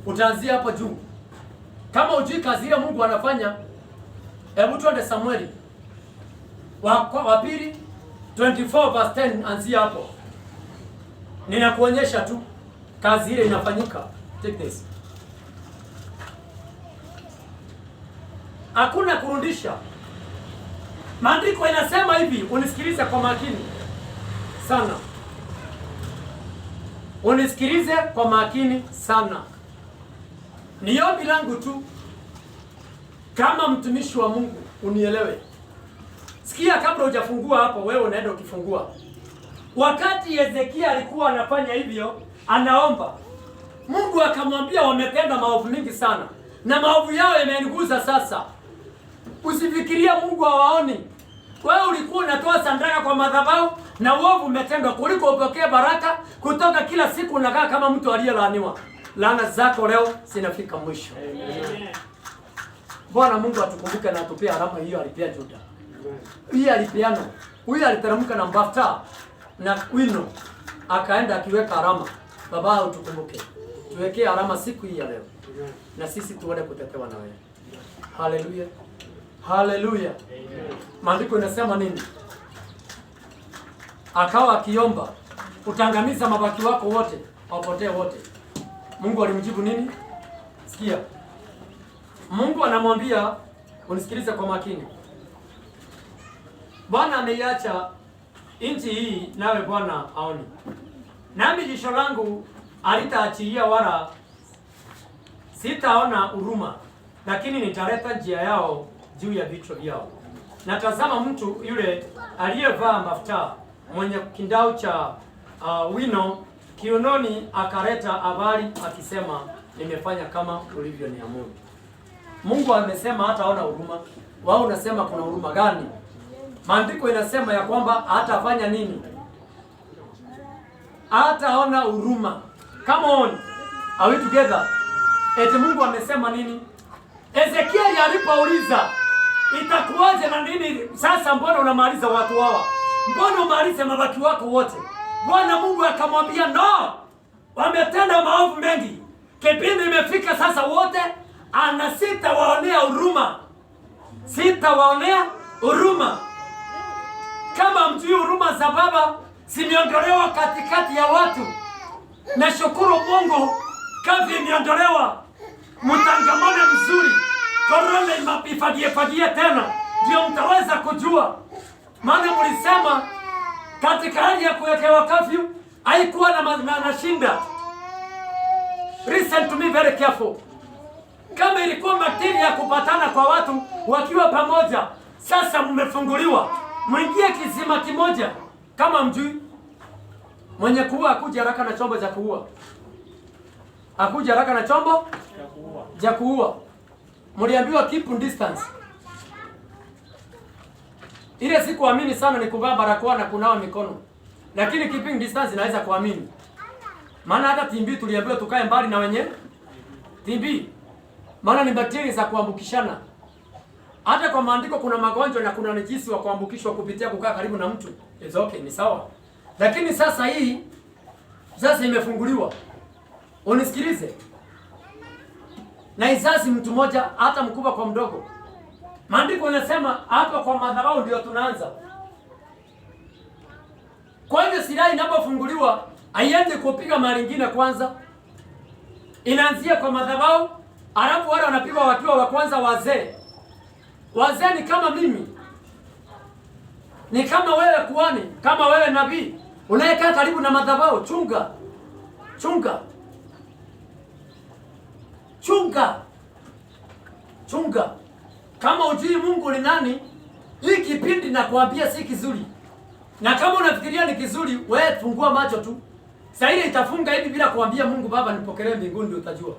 Utaanzia hapo juu. Kama ujui kazi ile Mungu anafanya, hebu tuende Samueli. Wa pili 24 verse 10, anzia hapo. Ninakuonyesha tu kazi ile inafanyika. Take this. Hakuna kurudisha. Maandiko inasema hivi, unisikilize kwa makini sana. Unisikilize kwa makini sana. Ni ombi langu tu kama mtumishi wa Mungu unielewe. Sikia, kabla hujafungua hapo, wewe unaenda ukifungua. Wakati Hezekia alikuwa anafanya hivyo, anaomba, Mungu akamwambia wametenda maovu mingi sana na maovu yao yameniguza sasa. Usifikiria Mungu hawaoni. Wewe ulikuwa unatoa sadaka kwa madhabahu na uovu umetendwa, kuliko upokee baraka kutoka kila siku unakaa kama mtu aliyelaaniwa. Laana zako leo zinafika mwisho. Amen. Bwana Mungu atukumbuke na atupie alama hiyo alipia Juda. Hii alipeana. Huyu aliteremka na mafuta na wino akaenda akiweka alama. Baba utukumbuke. Tuwekee alama siku hii ya leo. Na sisi tuone kutetewa na wewe. Haleluya. Haleluya. Maandiko inasema nini? Akawa akiomba utangamiza mabaki wako wote, wapotee wote. Mungu alimjibu nini? Sikia. Mungu anamwambia, unisikilize kwa makini. Bwana ameiacha nchi hii nawe Bwana aoni. Nami jicho langu alitaachilia wala sitaona huruma, lakini nitaleta njia yao juu ya vichwa vyao. Na tazama, mtu yule aliyevaa mafuta mwenye kindau cha wino kiunoni akaleta habari akisema, nimefanya kama ulivyoniamuru. Mungu amesema hataona huruma. Wao unasema kuna huruma gani? Maandiko inasema ya kwamba hatafanya nini? Hataona huruma. Come on. Are we together? Eti Mungu amesema nini? Ezekieli alipouliza, itakuwaje na nini sasa, mbona unamaliza watu hawa? Mbona umalize mabaki wako wote? Bwana Mungu akamwambia, no, wametenda maovu mengi. Kipindi imefika sasa wote sitawaonea huruma. Sitawaonea huruma. Kama mjui huruma za Baba zimeondolewa katikati ya watu. Na shukuru Mungu kazi imeondolewa. Mtangamane mzuri. Korona ifagie tena. Ndio mtaweza kujua. Maana mlisema katika hali ya kuwekewa kafyu haikuwa na shinda. Listen to me very careful. Kama ilikuwa bakteria ya kupatana kwa watu wakiwa pamoja, sasa mmefunguliwa. Mwingie kisima kimoja. Kama mjui, mwenye kuua akuja haraka na chombo cha kuua. Akuja haraka na chombo cha kuua. Mliambiwa keep distance. Ile sikuamini sana ni kuvaa barakoa na kunawa mikono. Lakini keeping distance inaweza kuamini. Maana hata TB tuliambiwa tukae mbali na wenye TB. Maana ni bakteria za kuambukishana. Hata kwa maandiko kuna magonjwa na kuna najisi wa kuambukishwa kupitia kukaa karibu na mtu. It's okay, ni sawa. Lakini sasa hii sasa imefunguliwa. Unisikilize. Na izazi mtu mmoja hata mkubwa kwa mdogo. Maandiko yanasema hapa kwa madhabahu ndio tunaanza. Kwa hivyo silaha inapofunguliwa haianze kupiga mara nyingine kwanza. Inaanzia kwa madhabahu, alafu wale wanapigwa wakiwa wa kwanza wazee. Wazee ni kama mimi. Ni kama wewe kuhani, kama wewe nabii. Unayekaa karibu na madhabahu, chunga. Chunga. Chunga. Chunga. Kama ujui Mungu ni nani, hii kipindi nakwambia si kizuri. Na kama unafikiria ni kizuri, wewe fungua macho tu. Sasa ile itafunga hivi bila kuambia Mungu Baba nipokelee mbinguni ndio utajua.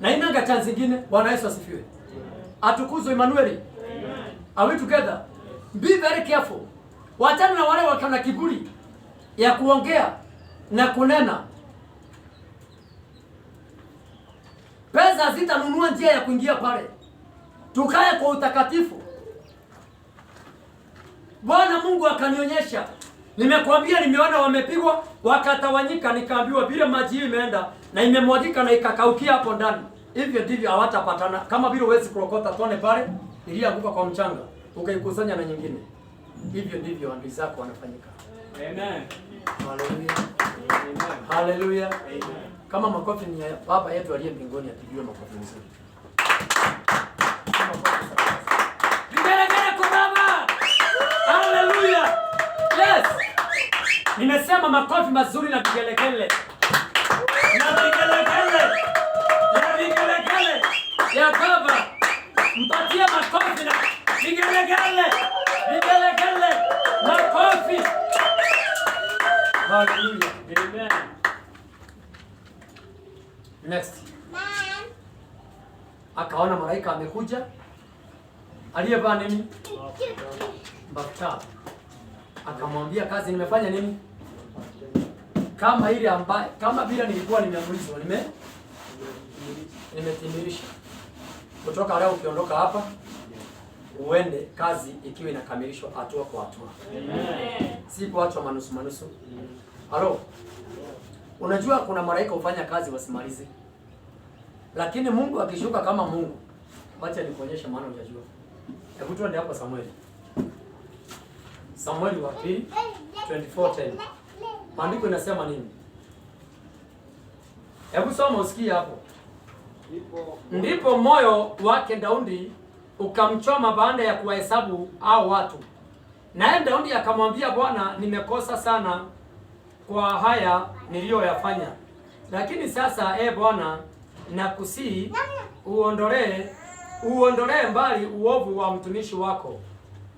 Na inanga chance nyingine. Bwana Yesu asifiwe. Atukuzwe Emmanuel. Amen. Are we together? Be very careful. Wachana na wale wakana kiburi ya kuongea na kunena. Pesa zitanunua njia ya kuingia pale. Tukae kwa utakatifu. Bwana Mungu akanionyesha. Nimekuambia nimeona wamepigwa wakatawanyika, nikaambiwa vile maji imeenda na imemwagika na ikakaukia hapo ndani. Hivyo ndivyo hawatapatana. Kama vile huwezi kurokota tone pale ilianguka kwa mchanga ukaikusanya na nyingine. Hivyo ndivyo amri zako wanafanyika. Amen. Hallelujah. Amen. Hallelujah. Amen. Kama makofi ni ya Baba yetu aliye mbinguni, apigiwe makofi mzuri. Vigelegele kwa Baba. Hallelujah. Yes. Nimesema makofi mazuri na vigelegele. Na vigelegele. Na vigelegele. Ya Baba. Mpatie makofi na vigelegele. Vigelegele. Makofi. Hallelujah. Amen. Next. Akaona malaika amekuja. Aliyevaa nini? Mafuta. Akamwambia kazi nimefanya nini? Kama ile ambaye kama vile nilikuwa nimeamrishwa, nimetimilisha. Kutoka leo ukiondoka hapa uende kazi ikiwa inakamilishwa hatua kwa hatua. Amen. Si kuachwa manusu manusu. Halo. Unajua kuna malaika hufanya kazi wasimalize. Lakini Mungu akishuka kama Mungu. Wacha nikuonyeshe maana unajua. Hebu tuende hapo Samueli. Samueli wa pili 24:10. Maandiko inasema nini? Hebu soma usikie hapo. Ndipo moyo wake Daudi ukamchoma baada ya kuwahesabu hao watu. Naye Daudi akamwambia Bwana, nimekosa sana kwa haya niliyoyafanya. Lakini sasa Bwana, nakusihi uondolee mbali uovu wa mtumishi wako,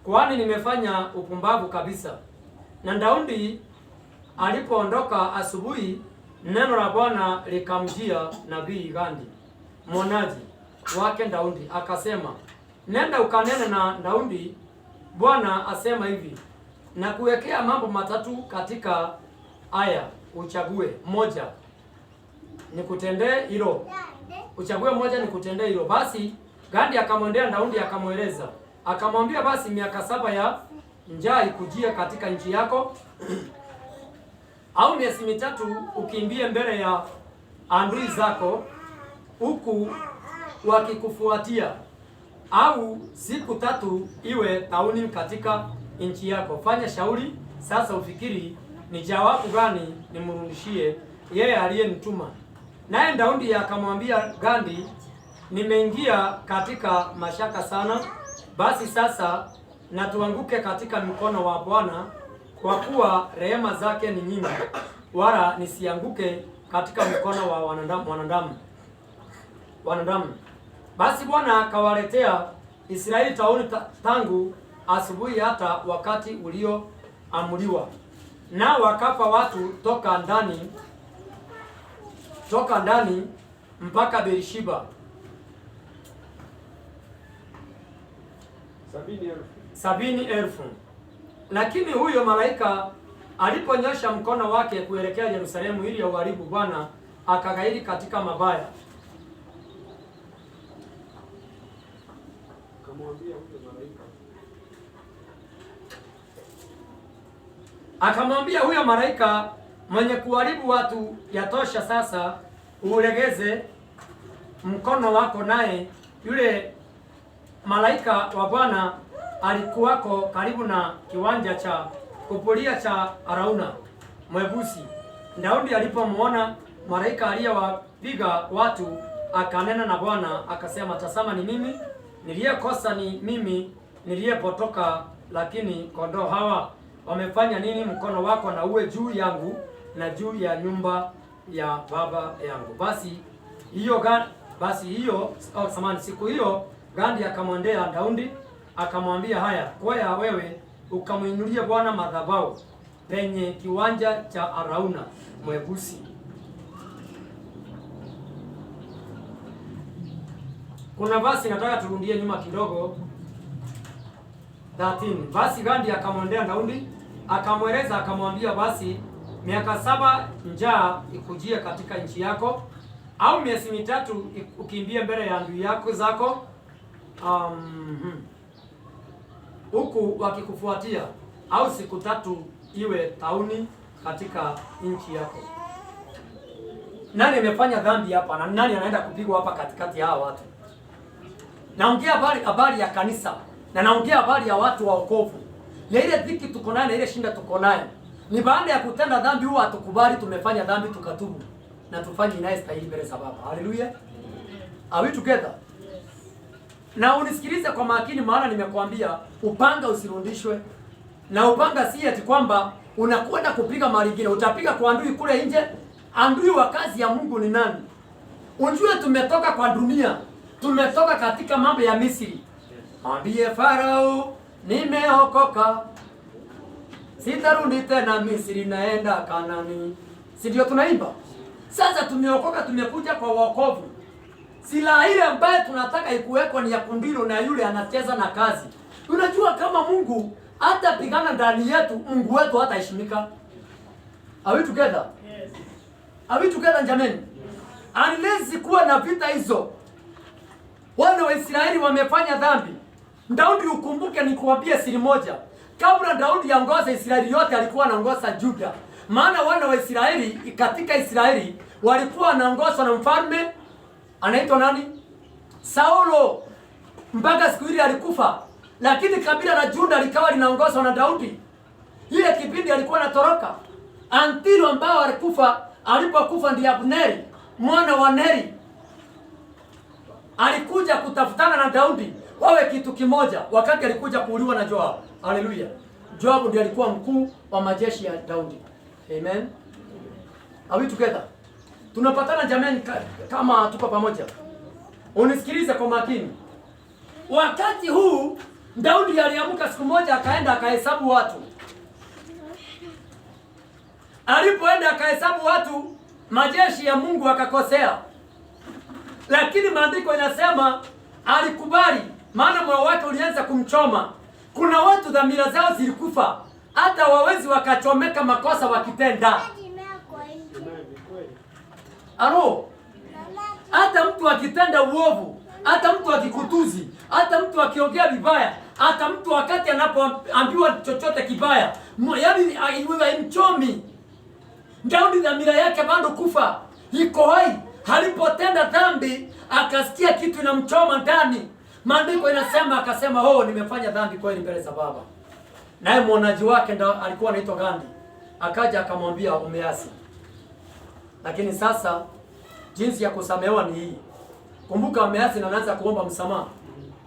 kwani nimefanya upumbavu kabisa. Na Daudi alipoondoka asubuhi, neno la Bwana likamjia nabii Gadi, mwonaji wake Daudi, akasema, nenda ukanene na Daudi, Bwana asema hivi, na kuwekea mambo matatu katika aya, uchague moja nikutendee hilo. Uchague moja nikutendee hilo. Basi Gadi akamwendea Daudi akamweleza. Akamwambia, basi miaka 7 ya njaa ikujia katika nchi yako au miezi 3 ukimbie mbele ya adui zako huku wakikufuatia, au siku 3 iwe tauni katika nchi yako. Fanya shauri sasa, ufikiri ni jawabu gani nimrudishie yeye aliyenituma. Naye Daudi akamwambia Gadi, nimeingia katika mashaka sana. Basi sasa na tuanguke katika mikono wa Bwana, kwa kuwa rehema zake ni nyingi, wala nisianguke katika mkono wa wanadamu. Basi Bwana akawaletea Israeli tauni tangu asubuhi hata wakati ulioamuliwa, na wakafa watu toka ndani mpaka Beersheba 70,000. Lakini huyo malaika aliponyosha mkono wake kuelekea Yerusalemu ili auharibu, Bwana akaghairi katika mabaya. Akamwambia huyo malaika mwenye kuharibu watu, yatosha sasa, ulegeze mkono wako. Naye yule malaika wa Bwana alikuwako karibu na kiwanja cha kupulia cha Arauna Mwebusi. Daudi alipomwona malaika aliyewapiga watu, akanena na Bwana akasema, tazama, ni mimi niliyekosa, ni mimi niliyepotoka, lakini kondoo hawa wamefanya nini? Mkono wako na uwe juu yangu na juu ya nyumba ya baba yangu. Siku hiyo Gadi akamwendea Daudi akamwambia, haya, kwea wewe ukamwinulie Bwana madhabahu penye kiwanja cha Arauna Mwebusi. Kuna basi nataka turudie nyuma kidogo 13. Basi Gadi akamwendea Daudi akamweleza akamwambia, basi miaka 7 njaa ikujie katika nchi yako, au miezi 3 ukimbie mbele ya adui yako zako huku wakikufuatia, au siku 3 iwe tauni katika nchi yako. Nani amefanya dhambi hapa na nani anaenda kupigwa hapa katikati ya hawa watu? Naongea habari ya kanisa na naongea habari ya watu wa wokovu. Na ile dhiki tuko nayo na ile shinda tuko nayo ni baada ya kutenda dhambi, huwa hatukubali tumefanya dhambi, tukatubu na tufanye inayostahili mbele za Baba. Haleluya. Are we together? Na unisikilize kwa makini, maana nimekuambia upanga usirudishwe. Na upanga si ati kwamba unakwenda kupiga mali nyingine, utapiga kwa adui kule nje. Adui wa kazi ya Mungu ni nani? Unjue tumetoka kwa dunia, tumetoka katika mambo ya Misri. Mwambie Farao, nimeokoka, sitarudi tena Misri, naenda Kanani. Si ndio tunaimba? Sasa tumeokoka, tumekuja kwa wokovu. Silaha ile ambayo tunataka ikuwekwa ni ya kundilo na yule anacheza na kazi. Unajua kama Mungu hata pigana ndani yetu, Mungu wetu hataheshimika. Are we together? Yes. Are we together jamani? Unless kuwa na vita hizo. Wana wa Israeli wamefanya dhambi. Daudi, ukumbuke nikuambie siri moja. Kabla Daudi aongoza Israeli yote alikuwa anaongoza Juda. Maana wana wa Israeli katika Israeli walikuwa wanaongozwa na mfalme anaitwa nani? Saulo. Mpaka siku ile alikufa. Lakini kabila la Juda likawa linaongozwa na Daudi. Ile kipindi alikuwa anatoroka. Antilo ambao alikufa, alipokufa ndiye Abneri, mwana wa Neri. Alikuja kutafutana na Daudi wawe kitu kimoja wakati alikuja kuuliwa na Joab. Haleluya. Joab ndiye alikuwa mkuu wa majeshi ya Daudi. Amen. Are we together? Tunapatana jamani kama tuko pamoja. Unisikilize kwa makini. Wakati huu Daudi aliamka siku moja akaenda akahesabu watu. Alipoenda akahesabu watu, majeshi ya Mungu akakosea. Lakini maandiko inasema alikubali, maana moyo wake ulianza kumchoma. Kuna watu dhamira zao zilikufa, hata wawezi wakachomeka makosa wakitenda. Alo, hata mtu akitenda uovu, hata mtu akikutuzi, hata mtu akiongea vibaya, hata mtu wakati anapoambiwa chochote kibaya, yaani haimchomi. Daudi dhamira yake bado kufa, iko hai. Alipotenda dhambi akasikia kitu inamchoma ndani. Maandiko inasema akasema, nimefanya dhambi kweli mbele za Baba. Naye mwonaji wake ndo alikuwa anaitwa Gadi. Akaja akamwambia umeasi. Lakini sasa jinsi ya kusamehewa ni hii. Kumbuka umeasi na anaanza kuomba msamaha.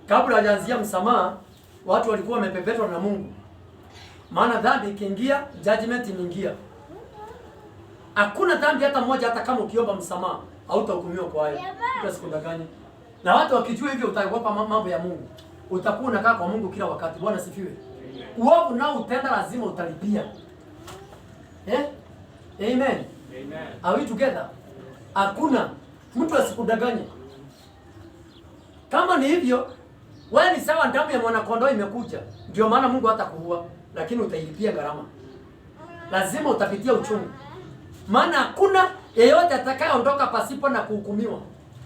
Kabla hajaanzia msamaha, watu walikuwa wamepepetwa na Mungu. Maana dhambi ikiingia, judgment inaingia. Hakuna dhambi hata moja, hata kama ukiomba msamaha hautahukumiwa kwa hayo. Usikudanganye. Na watu wakijua hivyo utaogopa mambo ya Mungu. Utakuwa unakaa kwa Mungu kila wakati. Bwana sifiwe. Uovu nao utenda lazima utalipia. Amen. Amen. Are we together? Hakuna mtu asikudanganye. Kama ni hivyo, wewe ni sawa, damu ya mwana kondoo imekuja. Ndio maana Mungu hatakuua, lakini utailipia gharama. Lazima utapitia uchungu. Maana hakuna yeyote atakayeondoka pasipo na kuhukumiwa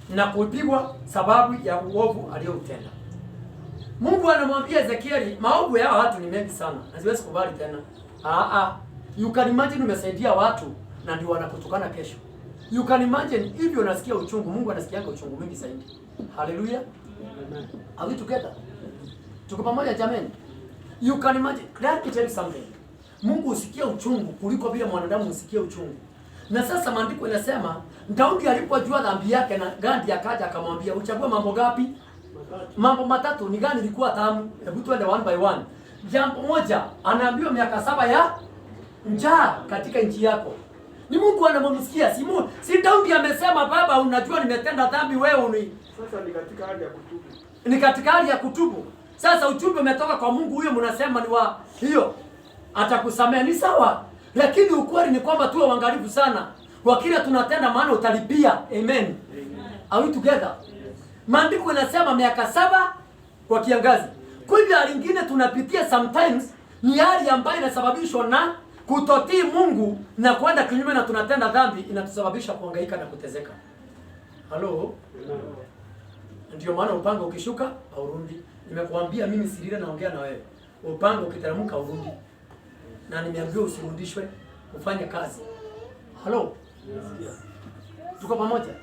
na kupigwa sababu ya uovu aliyoutenda. Mungu anamwambia Ezekieli, maovu ya watu ni mengi sana. Siwezi kubali tena. You can imagine umesaidia watu na ndio wanakutukana kesho. You can imagine hivyo, unasikia uchungu. Mungu anasikianga uchungu mwingi zaidi. Hallelujah. Amen. Are we together? Tuko pamoja jamani? You can imagine. Let me tell you something. Mungu usikia uchungu kuliko vile mwanadamu usikia uchungu. Na sasa maandiko yanasema Daudi alipojua dhambi yake na Gadi akaja akamwambia, uchague mambo gapi? Mambo matatu. Ni gani ilikuwa tamu? Hebu tuende one by one. Jambo moja, anaambiwa miaka 7 ya njaa katika nchi yako. Ni Mungu anamsikia. Si Daudi amesema, baba unajua nimetenda dhambi, wewe ni sasa ni katika hali ya kutubu. Ni katika hali ya kutubu. Sasa ujumbe umetoka kwa Mungu, huyo mnasema ni wa hiyo atakusamea, ni sawa. Lakini ukweli ni kwamba tuwe waangalifu sana kwa kile tunatenda, maana utalipia. Amen. Are we together? Maandiko yanasema miaka 7 kwa kiangazi. Kwa hivyo hali nyingine tunapitia sometimes ni hali ambayo inasababishwa na kutotii Mungu na kwenda kinyume na tunatenda dhambi, inatusababisha kuhangaika na kutezeka. Halo? Ndio maana upanga ukishuka haurundi. Nimekuambia mimi Sirira naongea na wewe. Upanga ukiteremka haurundi. Na nimeambiwa usirudishwe, ufanye kazi. Halo? Tuko pamoja?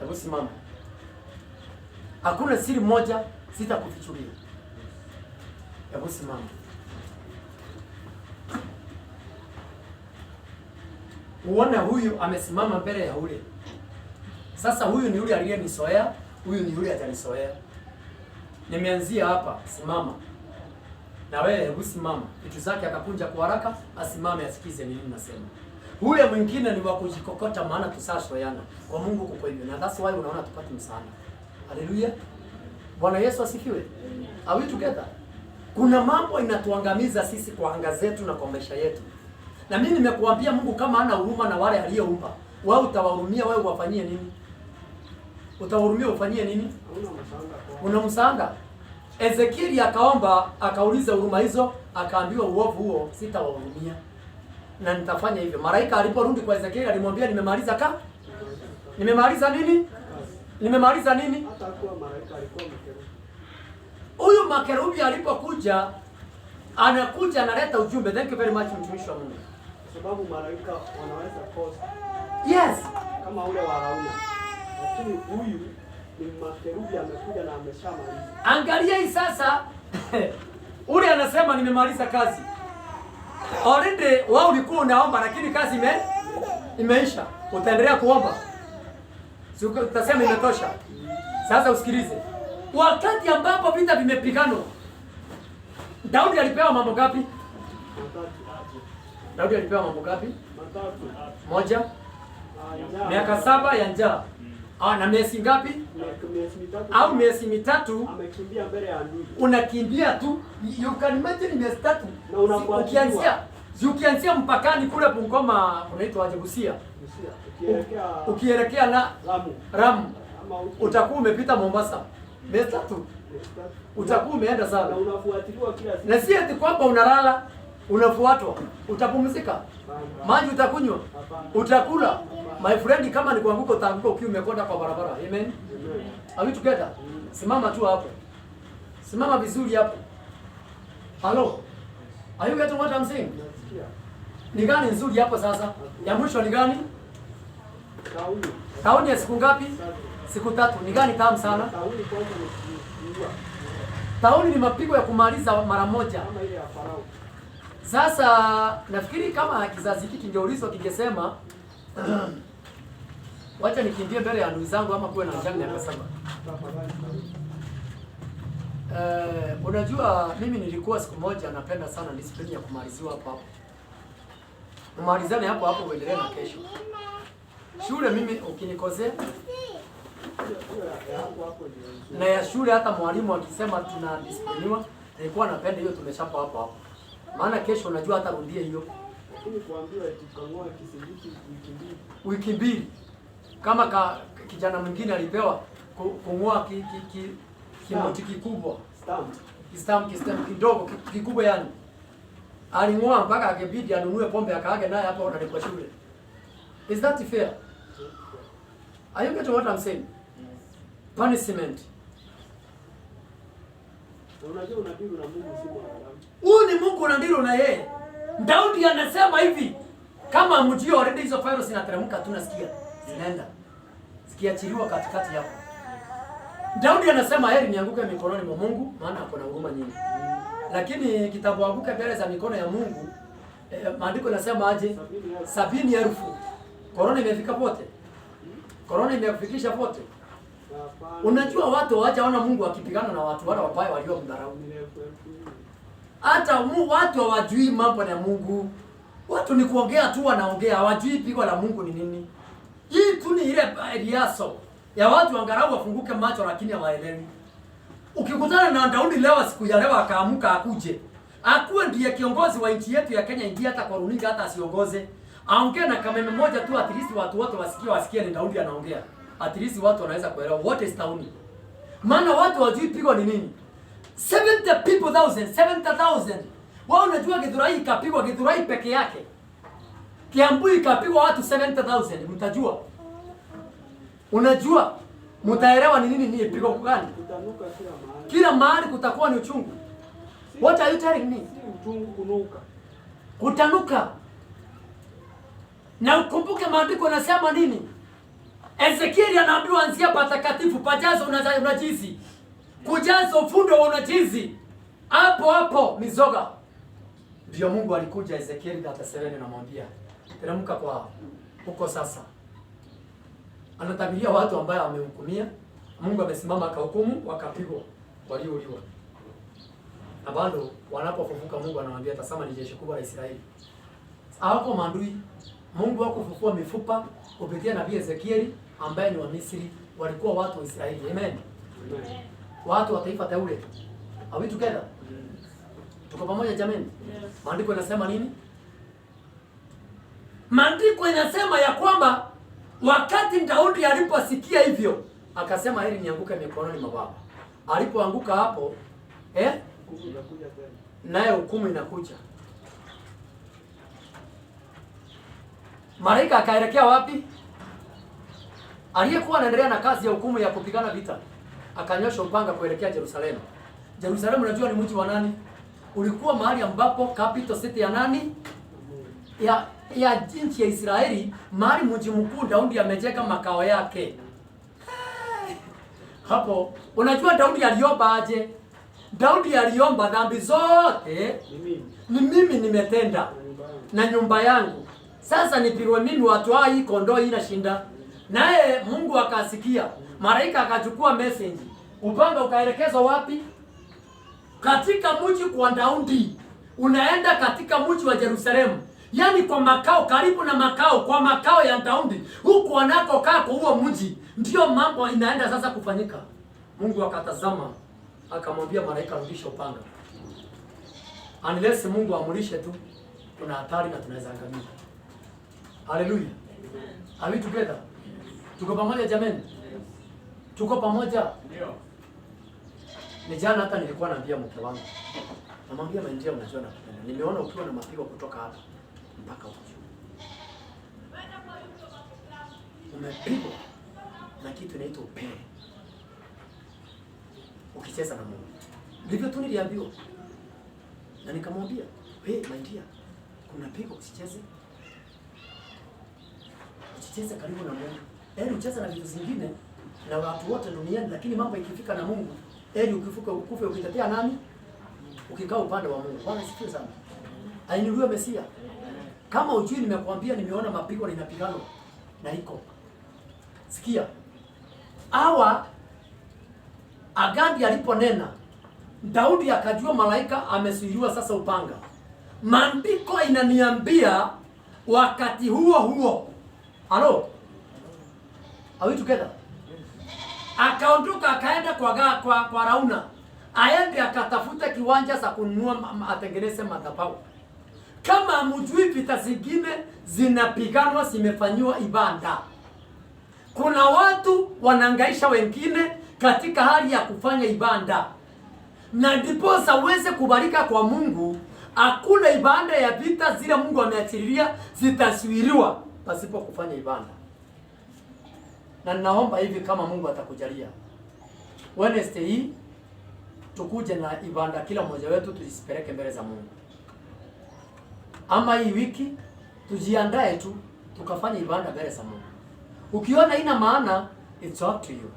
Hebu simama. Hakuna siri moja sitakufichulia. Hebu simama. Uone huyu amesimama mbele ya ule. Sasa huyu ni yule aliyenisoea, huyu ni yule atanisoea. Nimeanzia hapa, simama. Na wewe hebu simama. Vitu zake akakunja kwa haraka, asimame asikize nini nasema. Ule mwingine ni wa kujikokota, maana tusashoyana. Kwa Mungu kuko hivyo. Na that's why unaona tupate msaada. Haleluya. Bwana Yesu asifiwe. Are we together? Kuna mambo inatuangamiza sisi kwa anga zetu na kwa maisha yetu. Na mimi nimekuambia Mungu kama hana huruma na wale aliyeumba, wewe utawahurumia, wewe wafanyie nini? Utawahurumia ufanyie nini? Una msaada. Ezekieli akaomba, akauliza huruma hizo, akaambiwa uovu huo sitawahurumia. Na nitafanya hivyo. Malaika aliporudi kwa Ezekieli alimwambia nimemaliza nini? Nimemaliza nini? Hata kwa malaika alikuwa mkerubi. Huyu makerubi alipokuja, anakuja analeta ujumbe. Thank you very much mtumishi wa Mungu. Sababu malaika wanaweza kosa. Yes. Kama ule wa Haruna. Lakini huyu ni makerubi amekuja na ameshamaliza. Angalia hii sasa. Ule anasema nimemaliza kazi. Already wao ulikuwa unaomba lakini kazi imeisha. Utaendelea kuomba. Sio utasema imetosha. Sasa usikilize. Wakati ambapo vita vimepiganwa, Daudi alipewa mambo ngapi? Daudi alipewa mambo ngapi? Moja. Miaka 7 ya njaa. Na miezi ngapi? Miezi mitatu. Au miezi mitatu amekimbia mbele ya adui. Unakimbia tu. You can imagine miezi 3. Na unafuatilia. Ukianzia mpakani kule Bungoma unaitwa Busia. Ukielekea na Ramu. Utakuwa umepita Mombasa. Miezi 3. Utakuwa umeenda sana. Na unafuatiliwa kila siku. Na si eti kwamba unalala, unafuatwa. Utapumzika? Maji utakunywa? Utakula? My friend, kama ni kuanguka utaanguka ukiwa umekonda kwa barabara. Amen. Are we together? Simama tu hapo. Simama vizuri hapo. Hello. Are you getting what I'm saying? Ni gani nzuri hapo sasa? Ya mwisho ni gani? Tauni ya siku ngapi? Siku 3. Ni gani tamu sana? Tauni kwanza ni tauni ni mapigo ya kumaliza mara moja. Kama ile ya Farao. Sasa nafikiri kama kizazi hiki kingeulizwa kingesema wacha nikimbie mbele ya ndugu zangu ama kuwe na njaa miaka 7. Unajua mimi nilikuwa siku moja napenda sana discipline ya kumaliziwa hapo hapo. Umalizane hapo hapo uendelee na kesho. Shule mimi ukinikosea na ya shule hata mwalimu akisema tuna discipliniwa, nilikuwa napenda hiyo tumeshapa hapo hapo. Maana kesho unajua hata rudie hiyo. Lakini kuambiwa tukang'oa kisingiti wiki mbili. Kama kijana mwingine alipewa kung'oa kimoti kikubwa. Stamp kidogo kikubwa yani. Aling'oa mpaka akibidi anunue pombe akaage naye hapo analipwa shule. Is that fair? Are you getting what I'm saying? Punishment. Unajua unadili na Mungu si mwanadamu. Huyu ni Mungu unadili na yeye. Daudi anasema hivi, kama mjio already hizo virus zinateremka tunasikia zinaenda. Zikiachiliwa katikati hapo. Daudi anasema heri nianguke mikononi mwa Mungu maana ako na huruma nyingi. Lakini kitabu anguke mbele za mikono ya Mungu, maandiko yanasema aje? 70,000. Corona imefika pote. Corona imefikisha pote. Unajua watu hawajaona Mungu akipigana na watu wale wabaya waliomdharau. Hata watu hawajui mambo ya Mungu. Watu ni kuongea tu wanaongea, hawajui pigo la Mungu ni nini. Hii tu ni ile eliaso ya watu angalau wafunguke macho lakini hawaelewi. Ukikutana na Daudi leo siku ya leo akaamka akuje. Akuwe ndiye kiongozi wa nchi yetu ya Kenya, ingia hata kwa runinga hata asiongoze. Aongee na kameme moja tu at least watu wote wasikie ni Daudi anaongea. At least watu wanaweza kuelewa what is tauni. Maana watu hawajui pigo ni nini. 70,000. Wao unajua Githurai ikapigwa Githurai peke yake. Kiambu ikapigwa watu 70,000, mtajua. Unajua mtaelewa ni nini ni pigo gani? Kutanuka kila mahali kutakuwa ni uchungu. What are you telling me? Si uchungu kunuka. Kutanuka. Na ukumbuke maandiko yanasema nini? Ezekieli anaambiwa anzia patakatifu pajazo unajizi. Kujaza ufundo unajizi. Hapo mizoga. Ndio Mungu alikuja Ezekieli 37 anamwambia, teremka kwa huko sasa. Anatabiria watu ambao amehukumia. Mungu amesimama akahukumu wakapigwa waliouliwa. Na bado wanapofufuka Mungu anamwambia tazama ni jeshi kubwa la Israeli. Hawako maadui. Mungu hakufufua mifupa kupitia nabii Ezekieli ambaye ni wa Misri, walikuwa watu wa Israeli. Amen. Amen. Watu wa taifa teule. Are we together? Tuko pamoja jamani? Yes. Maandiko yanasema nini? Maandiko yanasema ya kwamba wakati Daudi aliposikia hivyo, akasema heri nianguke mikononi mwa baba. Alipoanguka hapo, naye hukumu inakuja. Malaika akaelekea wapi? Aliyekuwa anaendelea na kazi ya hukumu ya kupigana vita, akanyosha upanga kuelekea Yerusalemu. Yerusalemu unajua ni mji wa nani? Ulikuwa mahali ambapo capital city ya nani? Ya nchi ya Israeli, mahali mji mkuu Daudi amejenga makao yake. Hapo unajua Daudi aliomba aje? Daudi aliomba dhambi zote ni mimi nimetenda na nyumba yangu. Sasa nipirwe mimi watu hao hii kondoo inashinda. Naye Mungu akasikia. Malaika akachukua message. Upanga ukaelekezwa wapi? Katika mji kwa Daudi. Unaenda katika mji wa Yerusalemu. Yaani kwa makao, karibu na makao, kwa makao ya Daudi. Huko anakokaa kwa huo mji. Ndio mambo inaenda sasa kufanyika. Mungu akatazama, akamwambia malaika rudisha upanga. Unless Mungu amulishe tu, kuna hatari na tunaweza angamia. Hallelujah. Are we together? Tuko pamoja jamani? Tuko pamoja? Ndio. Ni jana hata nilikuwa naambia mke wangu. Namwambia maindia unajua nakupenda. Nimeona ukiwa na mapigo kutoka hapa mpaka huko juu. Umepigwa na kitu inaitwa upele. Ukicheza na Mungu. Ndivyo tu niliambiwa. Na nikamwambia, "Hey, maindia, kuna pigo usicheze." Usicheze karibu na Mungu. Yaani ucheze na vitu zingine na watu wote duniani, lakini mambo ikifika na Mungu, ukufe ukitetea nani? Ukikaa upande wa Mungu. Bwana sifiwe sana. Ainuliwe Mesia. Kama ujui nimekuambia nimeona mapigo na inapigano na iko. Sikia. Hawa Agadi aliponena, Daudi akajua malaika amesuiliwa sasa upanga. Maandiko inaniambia Wakati huo huo, halo, are we together? Akaondoka akaenda kwa Rauna, aende akatafuta kiwanja za kununua atengeneze madhabahu. Kama mjui vita zingine zinapiganwa, zimefanywa ibada. Kuna watu wanahangaisha wengine katika hali ya kufanya ibada, na ndiposa uweze kubarika kwa Mungu. Hakuna ibada ya vita zile Mungu ameachilia zitaswiriwa pasipo kufanya ibada. Na ninaomba hivi, kama Mungu atakujalia, Wednesday hii tukuje na ibada, kila mmoja wetu tujisipeleke mbele za Mungu. Ama hii wiki tujiandae tu tukafanya ibada mbele za Mungu. Ukiona ina maana, it's up to you.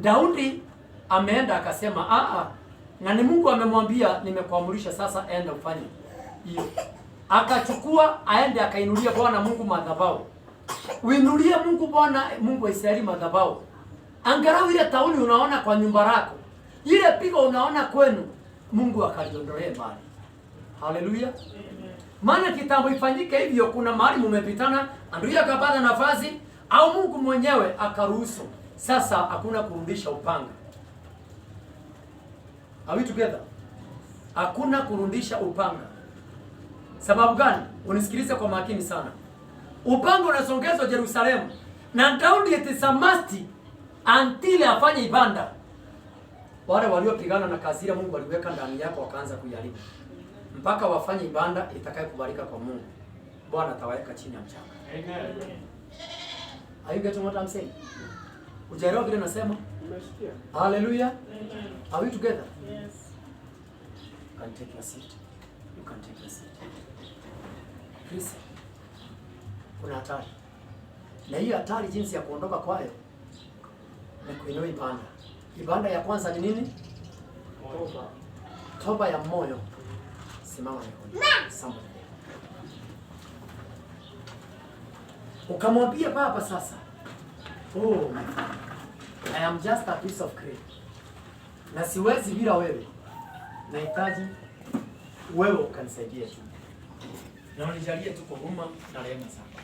Daudi ameenda akasema na ni Mungu amemwambia, nimekuamurisha sasa enda ufanye hiyo. Akachukua aende akainulia Bwana Mungu madhabahu. Uinulie Mungu Bwana Mungu wa Israeli madhabahu. Angalau ile tauni unaona kwa nyumba yako, ile pigo unaona kwenu, Mungu akaliondolee mbali. Haleluya. Maana kitambo ifanyike hivyo, kuna mahali mumepitana, ndio akapata nafasi au Mungu mwenyewe akaruhusu. Sasa hakuna kurudisha upanga. Are we together? Hakuna kurudisha upanga. Sababu gani? Unisikilize kwa makini sana. Upanga unasongezwa Yerusalemu, na Daudi etisamasti until afanye ibada. Wale waliopigana na kazi ile Mungu aliweka ndani yako wakaanza kujaribu. Mpaka wafanye ibada itakayokubalika kwa Mungu. Bwana atawaweka chini ya mchanga. Amen. Are you getting what I'm saying? Ujaelewa vile nasema? Umesikia? Hallelujah. Are we together? Yes. You can take your seat. You can take your seat. Please. Kuna hatari. Na hiyo hatari jinsi ya kuondoka kwayo ni kuinua ibada. Ibada ya kwanza ni nini? Toba. Toba ya moyo. Simama nikoni. Somebody. Ukamwambia Baba sasa, oh, I am just a piece of clay. Na siwezi bila wewe. Nahitaji wewe ukanisaidia tu. Na unijalie tu kwa huruma na rehema zako.